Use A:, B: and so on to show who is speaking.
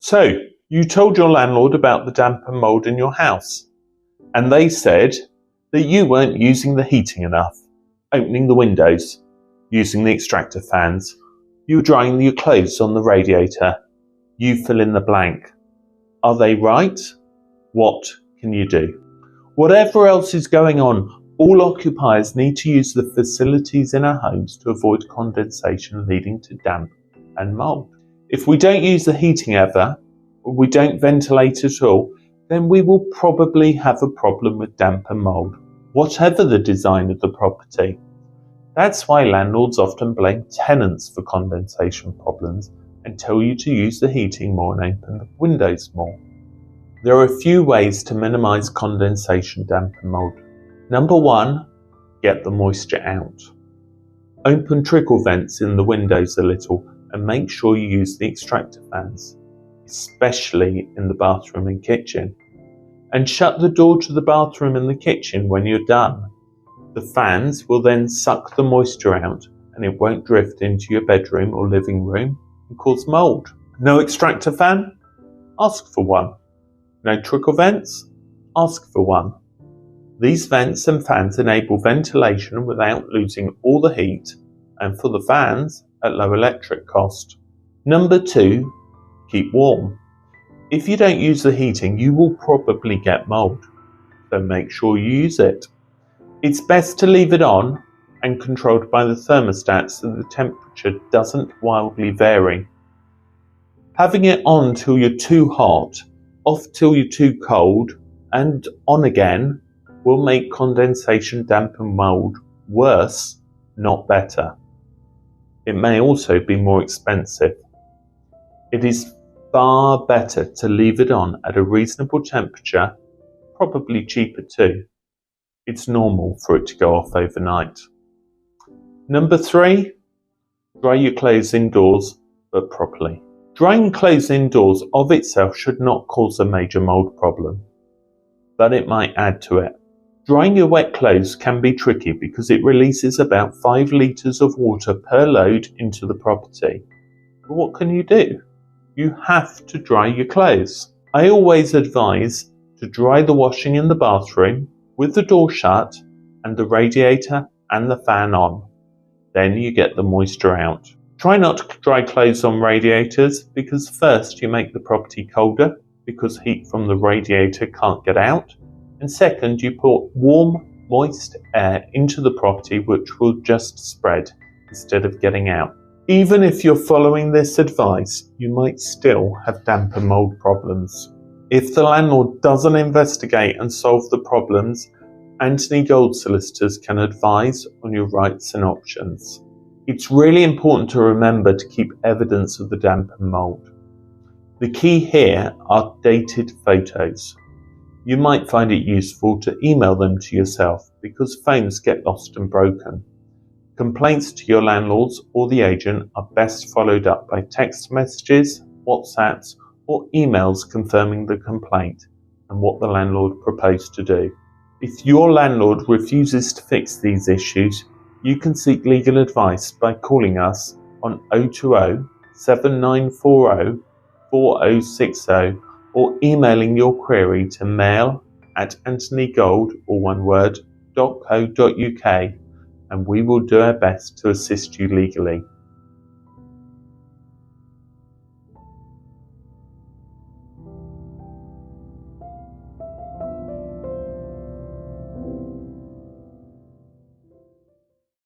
A: So, you told your landlord about the damp and mould in your house, and they said that you weren't using the heating enough, opening the windows, using the extractor fans, you were drying your clothes on the radiator. You fill in the blank. Are they right? What can you do? Whatever else is going on, all occupiers need to use the facilities in our homes to avoid condensation leading to damp and mould. If we don't use the heating ever, or we don't ventilate at all, then we will probably have a problem with damp and mould, whatever the design of the property. That's why landlords often blame tenants for condensation problems and tell you to use the heating more and open the windows more. There are a few ways to minimise condensation, damp and mould. Number 1, get the moisture out. Open trickle vents in the windows a little and make sure you use the extractor fans, especially in the bathroom and kitchen. And shut the door to the bathroom and the kitchen when you're done. The fans will then suck the moisture out and it won't drift into your bedroom or living room and cause mould. No extractor fan? Ask for one. No trickle vents? Ask for one. These vents and fans enable ventilation without losing all the heat, and for the fans, at low electric cost. Number 2, keep warm. If you don't use the heating, you will probably get mould, so make sure you use it. It's best to leave it on and controlled by the thermostat so the temperature doesn't wildly vary. Having it on till you're too hot, off till you're too cold, and on again will make condensation, damp and mould worse, not better. It may also be more expensive. It is far better to leave it on at a reasonable temperature, probably cheaper too. It's normal for it to go off overnight. Number 3, dry your clothes indoors, but properly. Drying clothes indoors of itself should not cause a major mould problem, but it might add to it. Drying your wet clothes can be tricky because it releases about 5 litres of water per load into the property. But what can you do? You have to dry your clothes. I always advise to dry the washing in the bathroom with the door shut and the radiator and the fan on. Then you get the moisture out. Try not to dry clothes on radiators because first you make the property colder because heat from the radiator can't get out, and second you put warm, moist air into the property which will just spread instead of getting out. Even if you're following this advice, you might still have damp and mould problems. If the landlord doesn't investigate and solve the problems, Anthony Gold Solicitors can advise on your rights and options. It's really important to remember to keep evidence of the damp and mould. The key here are dated photos. You might find it useful to email them to yourself because phones get lost and broken. Complaints to your landlords or the agent are best followed up by text messages, WhatsApps, or emails confirming the complaint and what the landlord proposed to do. If your landlord refuses to fix these issues, you can seek legal advice by calling us on 020 7940 4060 or emailing your query to mail@anthonygold.co.uk, and we will do our best to assist you legally.